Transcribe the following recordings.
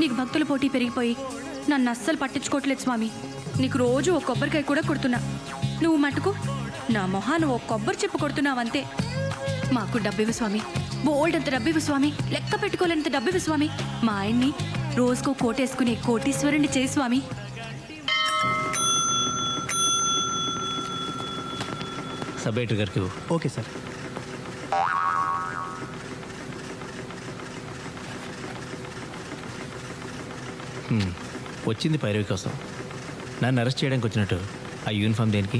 నీకు భక్తుల పోటీ పెరిగిపోయి నన్ను అస్సలు పట్టించుకోవట్లేదు స్వామి. నీకు రోజు ఒక కొబ్బరికాయ కూడా కొడుతున్నా, నువ్వు మటుకు నా మొహాన్ని ఓ కొబ్బరి చెప్పు కొడుతున్నావంతే. మాకు డబ్బివ్వు స్వామి, బోల్డ్ అంత డబ్బివ్వు స్వామి, లెక్క పెట్టుకోలేనంత డబ్బివ్వు స్వామి. మా ఆయన్ని రోజుకో కోటేసుకుని కోటీశ్వరుని చేయి స్వామి. సబ్ ఎడిటర్ గారికి ఓకే సార్. వచ్చింది పైరవి కోసం. నన్ను అరెస్ట్ చేయడానికి వచ్చినట్టు ఆ యూనిఫామ్ దేనికి?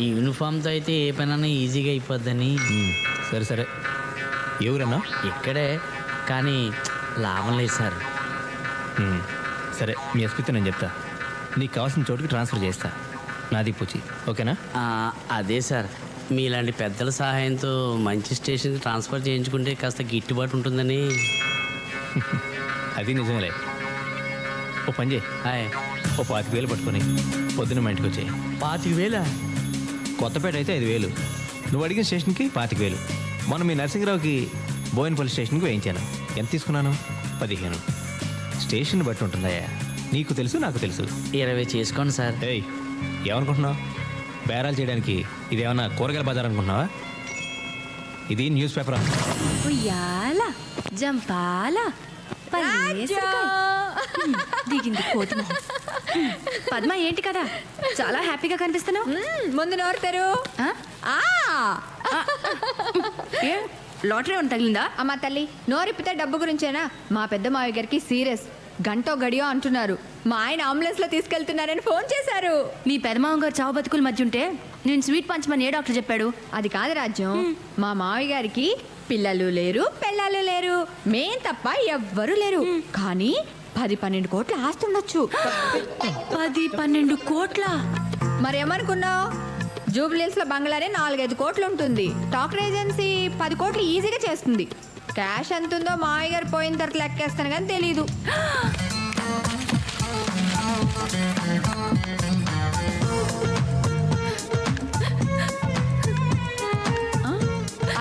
ఈ యూనిఫామ్తో అయితే ఏ పనైనా ఈజీగా అయిపోద్దని. సరే సరే, ఎవరన్నా? ఇక్కడే, కానీ లాభం లేదు సార్. సరే, మీ ఎస్పీతో నేను చెప్తా, నీకు కావాల్సిన చోటుకి ట్రాన్స్ఫర్ చేస్తా. నాది పూచి, ఓకేనా? అదే సార్, మీలాంటి పెద్దల సహాయంతో మంచి స్టేషన్కి ట్రాన్స్ఫర్ చేయించుకుంటే కాస్త గిట్టుబాటు ఉంటుందని. అది నిజమేలే. ఓ పని చేయి, హాయ్. ఓ 25,000 పట్టుకొని పొద్దున్న మా ఇంటికి వచ్చాయి. 25,000? కొత్తపేట అయితే 5,000, నువ్వు అడిగిన స్టేషన్కి 25,000. మొన్న మీ నరసింహరావుకి బోయినపల్లి స్టేషన్కి వేయించాను. ఎంత తీసుకున్నాను? 15. స్టేషన్ బట్టి ఉంటుందయ్యా, నీకు తెలుసు నాకు తెలుసు. 20 చేసుకోండి సార్. ఏయ్, ఏమనుకుంటున్నావు? బేరాలు చేయడానికి ఇదేమన్నా కూరగాయల బజార్ అనుకుంటున్నావా? ఇది న్యూస్ పేపర్. ఉయ్యాల జంపాల దిగింది కోతి మొహం. పద్మ, ఏంటి కదా చాలా హ్యాపీగా కనిపిస్తున్నావు? ముందు నోరుతారు. లాటరీ ఏమైనా తగిలిందా? అమ్మా తల్లి, నోరిప్పితే డబ్బు గురించేనా? మా పెద్ద మావయ్య గారికి సీరియస్, గంటో గడియో అంటున్నారు. మా ఆయన అంబులెన్స్ లో తీసుకెళ్తున్నారని ఫోన్ చేశారు. మీ పెదమావ గారు చావు బతుకుల మధ్య ఉంటే నేను స్వీట్ పంచమని ఏ డాక్టర్ చెప్పాడు? అది కాదు రాజ్యం, మా మావయ్య గారికి పిల్లలు లేరు, పెళ్ళాలు లేరు, మేం తప్ప ఎవ్వరూ లేరు. కానీ 10-12 కోట్ల ఆస్తుండొచ్చు. 10-12 కోట్ల? మరేమనుకున్నావు? జూబ్లీహిల్స్ లో బంగ్లానే 4-5 కోట్లు ఉంటుంది. టాకర్ ఏజెన్సీ 10 కోట్లు ఈజీగా చేస్తుంది. క్యాష్ ఎంత ఉందో మావయ్య గారు పోయిన తర్వాత లెక్కేస్తాను కానీ తెలీదు.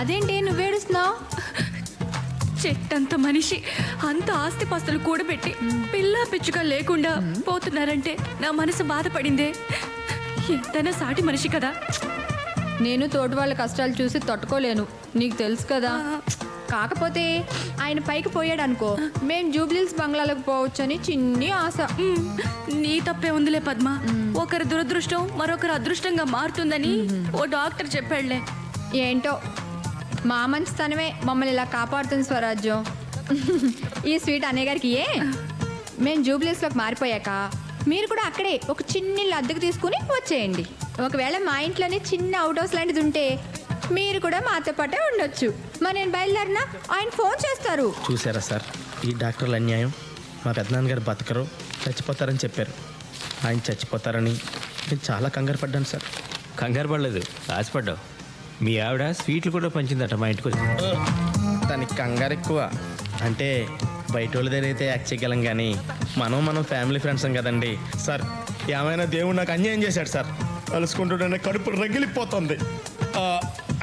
అదేంటి నువ్వేడుస్తున్నావు? చెట్టంత మనిషి అంత ఆస్తిపాస్తులు కూడబెట్టి పిల్ల పిచ్చుగా లేకుండా పోతున్నారంటే నా మనసు బాధపడిందే. ఎంతైనా సాటి మనిషి కదా. నేను తోటి వాళ్ళ కష్టాలు చూసి తట్టుకోలేను, నీకు తెలుసు కదా. కాకపోతే ఆయన పైకి పోయాడు అనుకో, మేము జూబ్లీహిల్స్ బంగ్లాలకు పోవచ్చని చిన్ని ఆశ. నీ తప్పే ఉందిలే పద్మ. ఒకరి దురదృష్టం మరొకరు అదృష్టంగా మారుతుందని ఓ డాక్టర్ చెప్పాడులే. ఏంటో మా మంచితనమే మమ్మల్ని ఇలా కాపాడుతుంది స్వరాజ్యం. ఈ స్వీట్ అన్నయ్య గారికి మేము జూబ్లీహిల్స్లోకి మారిపోయాక మీరు కూడా అక్కడే ఒక చిన్న ఇల్లు అద్దెకు తీసుకుని వచ్చేయండి. ఒకవేళ మా ఇంట్లోనే చిన్న అవుట్ హౌస్ లాంటిది ఉంటే మీరు కూడా మాతో పాటే ఉండొచ్చు. మరి నేను బయలుదేరినా ఆయన ఫోన్ చేస్తారు. చూసారా సార్, ఈ డాక్టర్ల అన్యాయం. మా పెద్దనాన్నగారు బతకరు, చచ్చిపోతారని చెప్పారు. ఆయన చచ్చిపోతారని నేను చాలా కంగారు పడ్డాను సార్. కంగారు పడలేదు, ఆశపడ్డావు. మీ ఆవిడ స్వీట్లు కూడా పంచిందట మా ఇంటికి వచ్చి. దానికి కంగారు ఎక్కువ. అంటే బయట వాళ్ళ దగ్గర అయితే యాక్ట్ చేయగలం, కానీ మనం ఫ్యామిలీ ఫ్రెండ్స్ కదండి సార్. ఏమైనా దేవుడు నాకు అన్యాయం చేశాడు సార్. కలుసుకుంటుంటే కడుపు రగిలిపోతుంది.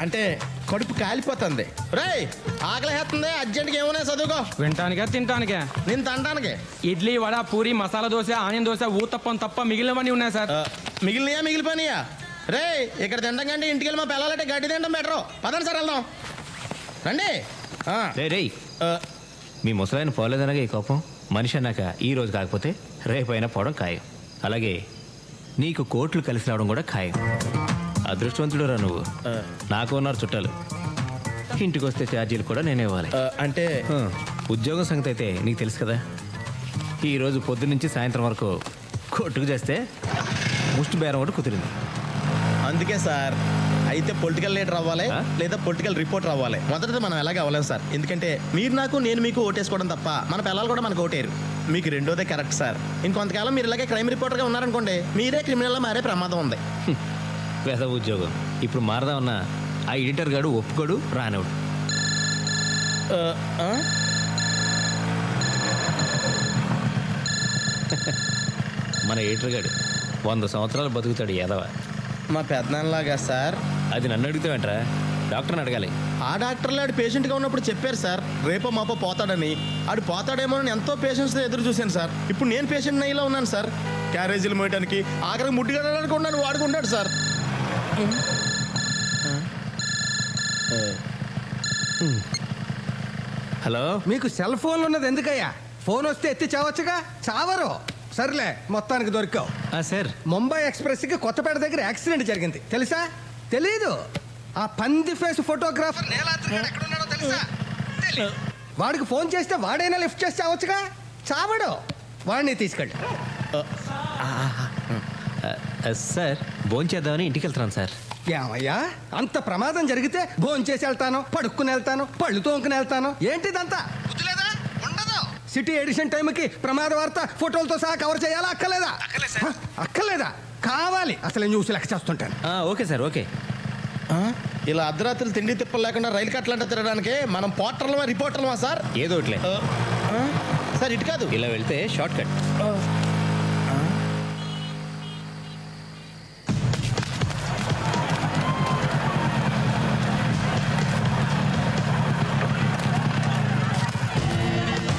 అంటే కడుపు కాలిపోతుంది. రేయ్, ఆకలి వేస్తుంది, అర్జెంట్గా ఏమైనా చదువుకో. వింటానికా తింటానికా? నేను తినడానికి ఇడ్లీ, వడ, పూరి, మసాలా దోశ, ఆనియన్ దోశ, ఊతప్పం తప్ప మిగిలినవన్నీ ఉన్నాయి సార్. మిగిలిపోయినాయా? రే, ఇక్కడ తినడం కంటే ఇంటికి వెళ్ళి మా పిల్లలంటే గడ్డి తినడం బెటరు. పదండి సార్, వెళ్దాం రండి. రే, మీ ముసలాయన పోలేదనగా ఈ కోపం. మనిషి అన్నాక ఈ రోజు కాకపోతే రేపైనా పోవడం ఖాయం. అలాగే నీకు కోట్లు కలిసి రావడం కూడా ఖాయం. అదృష్టవంతుడు రా నువ్వు. నాకు ఉన్నారు చుట్టాలు, ఇంటికి వస్తే ఛార్జీలు కూడా నేనే ఇవ్వాలి. అంటే ఉద్యోగం సంగతి అయితే నీకు తెలుసు కదా. ఈరోజు పొద్దున్న నుంచి సాయంత్రం వరకు కొట్టుకు చేస్తే ముష్టి బేరం ఒకటి కుదిరింది. అందుకే సార్, అయితే పొలిటికల్ లీడర్ అవ్వాలి లేదా పొలిటికల్ రిపోర్టర్ అవ్వాలి. మొదటిది మనం ఎలాగే అవ్వలేం సార్. ఎందుకంటే మీరు నాకు, నేను మీకు ఓటేసుకోవడం తప్ప మన పిల్లలు కూడా మనకు ఓటేరు. మీకు రెండోదే కరెక్ట్ సార్. ఇంకొంతకాలం మీరు ఇలాగే క్రైమ్ రిపోర్టర్గా ఉన్నారనుకోండి, మీరే క్రిమినల్గా మారే ప్రమాదం ఉంది. పేద ఉద్యోగం ఇప్పుడు మారదామన్నా ఆ ఎడిటర్ గాడు ఒప్పుకోడు, రానివాడు. మన ఎడిటర్ గాడు 100 సంవత్సరాలు బతుకుతాడు యాదవ. మా పెద్దనాన్నలాగా సార్. అది నన్ను అడుగుతావేంట్రా? డాక్టర్ని అడగాలి. ఆ డాక్టర్లు ఆడు పేషెంట్గా ఉన్నప్పుడు చెప్పారు సార్, రేపో మాపో పోతాడని. ఆడు పోతాడేమో అని ఎంతో పేషెంట్స్తో ఎదురు చూశాను సార్. ఇప్పుడు నేను పేషెంట్ అయ్యేలా ఉన్నాను సార్. క్యారేజీలు మోయడానికి ఆఖరికి ముట్టిగడడానికి ఉన్నాను, వాడుకుంటాడు సార్. హలో. మీకు సెల్ ఫోన్ ఉన్నది ఎందుకయ్యా? ఫోన్ వస్తే ఎత్తి చావచ్చుగా. చావరు. సర్లే, మొత్తానికి దొరికావు. సార్, ముంబై ఎక్స్ప్రెస్కి కొత్తపేట దగ్గర యాక్సిడెంట్ జరిగింది, తెలుసా? తెలీదు. ఆ పంది ఫేస్ ఫోటోగ్రాఫర్ నీలాద్రి గాడు ఎక్కడున్నాడో తెలుసా? తెలీదు. వాడికి ఫోన్ చేస్తే వాడైనా లిఫ్ట్ చేసి చావచ్చుగా. చావడు. వాడిని తీసుకెళ్ళి. సార్ భోంచేద్దామని ఇంటికి వెళ్తున్నాను సార్. ఏమయ్యా, అంత ప్రమాదం జరిగితే భోంచేసి వెళ్తాను, పడుక్కుని వెళ్తాను, పళ్ళు తోముకుని వెళ్తాను. ఏంటిదంతా? బుద్ధిలేదా? ఉండదు. సిటీ ఎడిషన్ టైంకి ప్రమాద వార్త ఫోటోలతో సహా కవర్ చేయాలా? అక్కర్లేదా? అక్కర్లేదా? కావాలి. అసలు నేను చూసి లెక్క చేస్తుంటాను. Okay sir, okay. ఇలా అర్ధరాత్రులు తిండి తిప్పలు లేకుండా రైలు కట్టలంట తిరగడానికి మనం పోర్టర్లమా రిపోర్టర్లమా సార్? ఏదో ఒకట్లే. సార్ ఇటు కాదు, ఇలా వెళ్తే షార్ట్ కట్.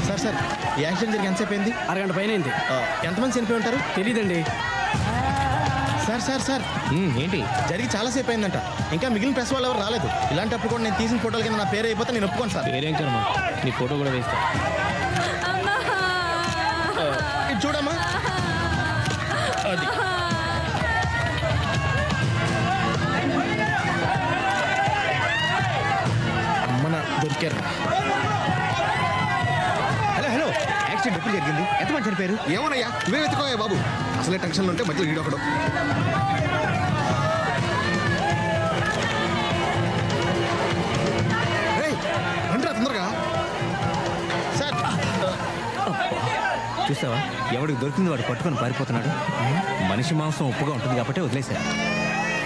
సార్ సార్ ఈ యాక్సిడెంట్ జరిగి ఎంతసేపు అయింది? అరగంట పైన అయింది. ఎంతమంది చనిపోయి ఉంటారు? తెలీదండి. సార్ సార్ సార్ ఏంటి? జరిగి చాలాసేపు అయిందంట. ఇంకా మిగిలిన ప్రెస్ వాళ్ళు ఎవరు రాలేదు. ఇలాంటప్పుడు కూడా నేను తీసిన ఫోటోల కింద నా పేరు అయిపోతే నేను ఒప్పుకోను సార్. వేరేం కర్మ, నీ ఫోటో కూడా వేస్తా. ఇది చూడమ్మా. అది అమ్మన దొరికారు. హలో హలో, యాక్సిడెంట్ ఎప్పుడు జరిగింది? ఎంతమంది చనిపోయారు? ఏమోనయ్యా, నువ్వే వెతుకోయా బాబు. అసలే టెన్షన్లో ఉంటే మధ్యలో ఈడొకడు. రండిరా తొందరగా. సార్ చూసావా, ఎవడికి దొరికింది వాడు పట్టుకొని పారిపోతున్నాడు. మనిషి మాంసం ఉప్పుగా ఉంటుంది కాబట్టి వదిలేశా.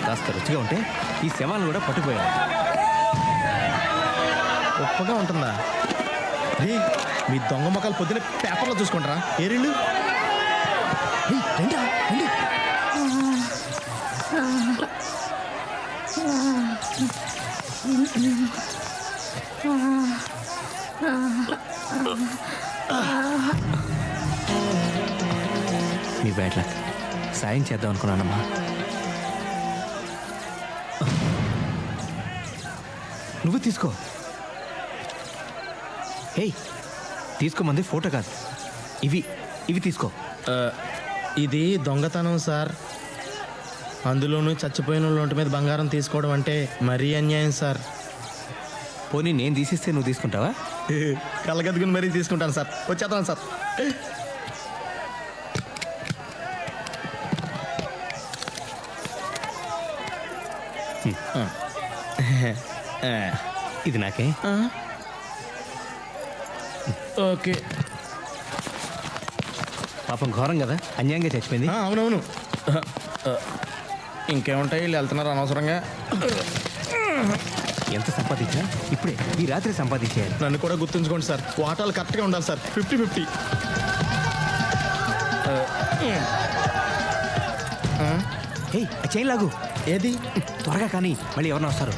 కాస్త రుచిగా ఉంటే ఈ శవాలను కూడా పట్టుకుపోయాడు. గొప్పగా ఉంటుందా? రే, మీ దొంగ మొక్కలు పొద్దున పేపర్లో చూసుకుంటారా? ఏరిళ్ళు రండి. మీ బ్యాడ్ లక్. సాయం చేద్దాం అనుకున్నానమ్మా. నువ్వు తీసుకో. ఏయ్, తీసుకోమంది ఫోటో కాదు, ఇవి తీసుకో. ఇది దొంగతనం సార్. అందులోనూ చచ్చిపోయిన వాళ్ళ ఒంటి మీద బంగారం తీసుకోవడం అంటే మరీ అన్యాయం సార్. పోనీ నేను తీసిస్తే నువ్వు తీసుకుంటావా? కళ్ళగద్దుకుని మరీ తీసుకుంటాను సార్. వచ్చేద్దాం సార్. ఇది నాకే. ఓకే. పాపం ఘోరం కదా, అన్యాయంగా చచ్చిపోయింది. అవునవును. ఇంకేముంటాయి, వీళ్ళు వెళ్తున్నారు అనవసరంగా. ఎంత సంపాదించినా ఇప్పుడే ఈ రాత్రి సంపాదించేయాలి. నన్ను కూడా గుర్తుంచుకోండి సార్. వాటాలు కరెక్ట్గా ఉండాలి సార్. 50-50. హే, చైన్ లాగు. ఏది? త్వరగా కానీ మళ్ళీ ఎవరన్నా వస్తారు.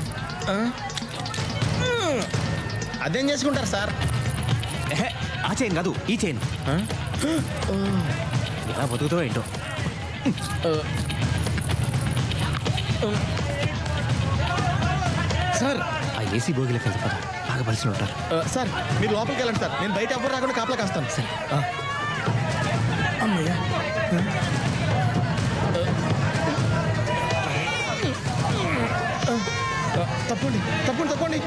అదేం చేసుకుంటారు సార్? ఎహె, ఆ చైన్ కాదు, ఈ చైన్. ఎలా బతుకుతావో ఏంటో. సార్ ఆ ఏసీ బోగిలోకి వెళ్తే పద, బాగా బలిసి ఉంటారు. సార్ మీరు లోపలికి వెళ్ళండి సార్. నేను బయట ఎవరు రాకుండా కాపలా కాస్తాను. సరే. అమ్మయ్యా. తప్పండి తప్పండి తప్పండి.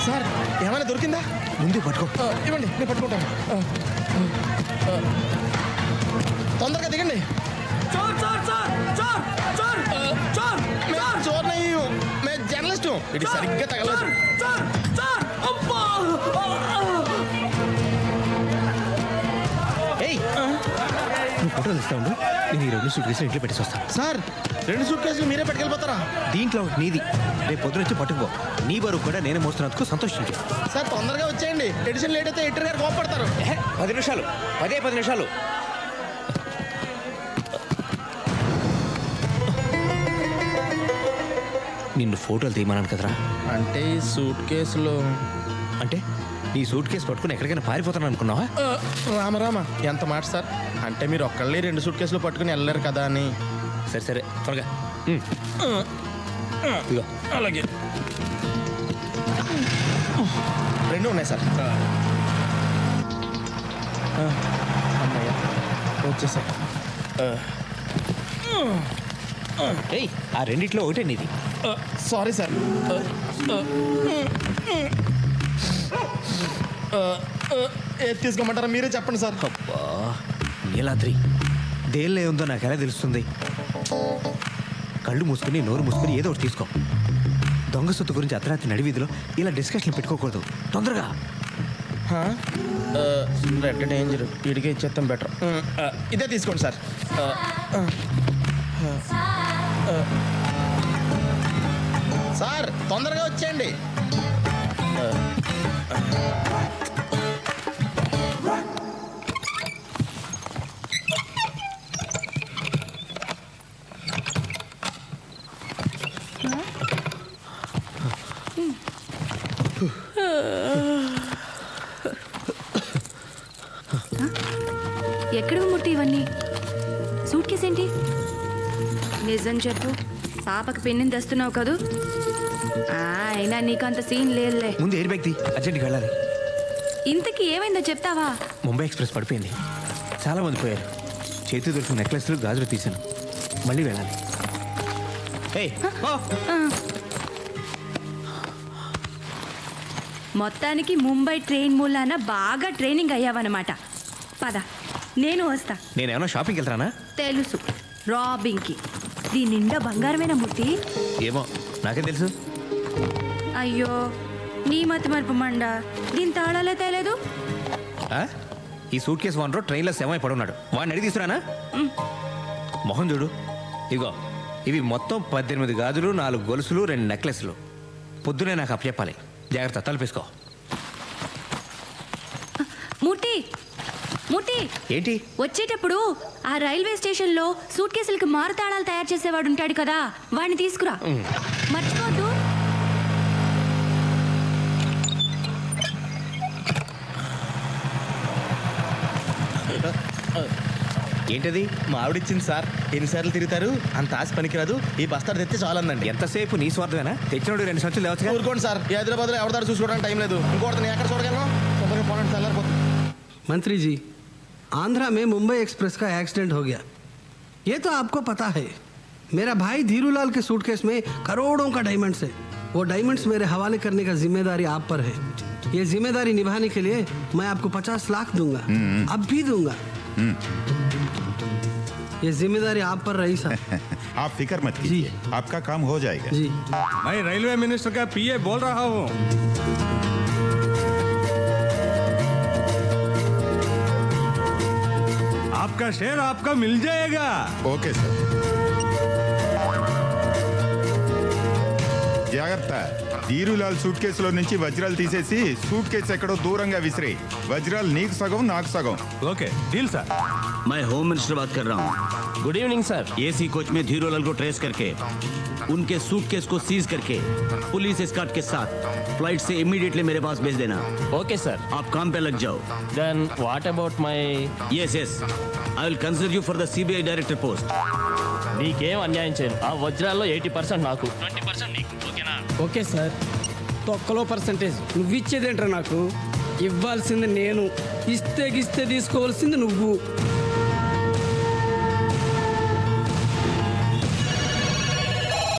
సార్ ఏమైనా దొరికిందా? ముందు పట్టుకో. ఇవ్వండి, నేను పట్టుకుంటాను. తొందరగా దిగండి. చోర్ మేము జర్నలిస్టు. ఇది సరిగ్గా తగలదు. ఏయ్, నువ్వు ఫోటోలు ఇస్తా ఉండు, నేను ఈ 2 సూట్ కేసులు ఇంట్లో పెట్టేసి వస్తాను. సార్ 2 సూట్ కేసులు మీరే పట్టుకెళ్ళిపోతారా? దీంట్లో ఒకటి నీది, రేపు పొద్దున వచ్చి పట్టుకుపో. నీ బరువు కూడా నేను మోస్తున్నందుకు సంతోషించు. సార్ తొందరగా వచ్చేయండి. ఎడిషన్ లేట్ అయితే ఎడిటర్ గారు కోపడతారు. 10 నిమిషాలు, 10 నిమిషాలు. నిన్ను ఫోటోలు తీయమన్నాను కదరా. అంటే ఈ సూట్ కేసులో అంటే నీ సూట్ కేసు పట్టుకుని ఎక్కడికైనా పారిపోతాను అనుకున్నావా? రామరామ ఎంత మాట సార్. అంటే మీరు ఒక్కళ్ళే 2 సూట్ కేసులు పట్టుకుని వెళ్ళలేరు కదా అని. సరే సరే త్వరగా. ఇదిగో. అలాగే 2 ఉన్నాయి సార్. అమ్మయ్య వచ్చేసా. ఏయ్, ఆ రెండిట్లో ఒకటే నీది. Sorry sir. ఏది తీసుకోమంటారా మీరే చెప్పండి సార్. అబ్బా, నీలాద్రి దేనిలో ఉందో నాకు ఎలా తెలుస్తుంది? కళ్ళు మూసుకుని నోరు మూసుకుని ఏదో ఒకటి తీసుకో. దొంగ సొత్తు గురించి అర్ధరాత్రి నడివీధిలో ఇలా డిస్కషన్ పెట్టుకోకూడదు. తొందరగా. రెడ్ డేంజర్ వీడికే ఇచ్చేస్తాం బెటర్. ఇదే తీసుకోండి సార్. సార్ తొందరగా వచ్చేయండి. ఎక్కడ ముట్టి ఇవన్నీ? సూట్ కేసు ఏంటి? నిజం చెప్పు, పాపకి పెన్నిని తెస్తున్నావు కదూ? అయినా నీకంత సీన్ లేదులే. ముందు ఎయిర్ బ్యాగ్ తీ, అర్జెంట్గా వెళ్ళాలి. ఇంతకీ ఏమైందో చెప్తావా? ముంబై ఎక్స్ప్రెస్ పడిపోయింది, చాలా మంది పోయారు. చేతి దొరికిన నెక్లెస్లు గాజులు తీశాను. మళ్ళీ వెళ్ళాలి. ఏయ్, ఓ! మొత్తానికి ముంబై ట్రైన్ మూలాన బాగా ట్రైనింగ్ అయ్యావన్నమాట. పద, నేను వస్తా. నేనేమన్నా షాపింగ్కి వెళ్తానా? తెలుసు, రాబింగ్కి. దీని నిండా బంగారమేనా మూర్తి? ఏమో, నాకేం తెలుసు. అయ్యో, నీ మతి మరుపు మండ. దీని తాళాలే తేలేదు. ఆ? ఈ సూట్ కేసు ఓనరు ట్రైన్లో శవమై పడున్నాడు. వాడిని అడిగి తీసుకురానా? మొహం చూడు. ఇగో, ఇవి మొత్తం 18 గాజులు, 4 గొలుసులు, 2 నెక్లెస్లు. పొద్దునే నాకు అప్పచెప్పాలి. జాగ్రత్త, తలుపేసుకో. మూర్తి, మూర్తి, ఏంటి? వచ్చేటప్పుడు ఆ రైల్వే స్టేషన్లో సూట్ కేసులకి మారు తాళాలు తయారు చేసేవాడు ఉంటాడు కదా, వాడిని తీసుకురా. మర్చిపోద్దు. ఏంటది? మా ఆవిడిచ్చింది సార్. ఎన్నిసార్లు తిరుగుతారు? అంత ఆశ పనికిరాదు. ఈ బస్తాడు తెస్తే చాలందండి. ఎంతసేపు నీ స్వార్థమేనా? తెచ్చినోడు 2 సంచులు లేవచ్చుగా. ఊరుకోండి సార్. ఈ హైదరాబాద్లో ఎవరిదారు చూసుకోవడానికి టైం లేదు. ఇంకోటి నేను ఎక్కడ చూడగలను? తొందరగా పోనండి, చల్లారిపోతుంది. मंत्री जी, आंध्रा में मुंबई एक्सप्रेस का एक्सीडेंट हो गया। ये तो आपको पता है। मेरा भाई धीरूलाल के सूटकेस में करोड़ों का डायमंड्स है। वो डायमंड्स मेरे हवाले करने का जिम्मेदारी आप पर है। ये जिम्मेदारी निभाने के लिए मैं आपको 50 लाख दूंगा, अब भी दूंगा। ये जिम्मेदारी आप पर रही साहब। आप फिक्र मत कीजिए, आपका काम हो जाएगा। जी, मैं रेलवे मिनिस्टर का पीए बोल रहा हूँ। आपका शेयर आपका मिल जाएगा। Okay sir. జాగ్రత్త. ధీరులాల్ సూట్ కేసులో నుంచి వజ్రాలు తీసేసి సూట్ కేసు ఎక్కడో దూరంగా విసిరే. వజ్రాలు నీకు సగం, నాకు సగం. Okay deal sir. मैं होम मिनिस्टर बात कर रहा हूँ। Good evening sir. AC coach में धीरूलाल को ट्रेस करके उनके सूटकेस को सीज करके पुलिस एस्कॉर्ट के साथ फ्लाइट से इमीडिएटली मेरे पास भेज देना। Okay sir. आप काम पे लग जाओ। Then what about my? Yes yes, I will consider you for the CBI director post. నీకేం అన్యాయం చేయను. ఆ వజ్రాల్లో 80% నాకు, 20% నీకు. ఓకేనా? Okay sir. తొక్కలో పర్సంటేజ్ నువ్వు ఇచ్చేదేంట్రా? నాకు ఇవ్వాల్సింది నేను, ఇస్తే తీసుకోవాల్సింది నువ్వు.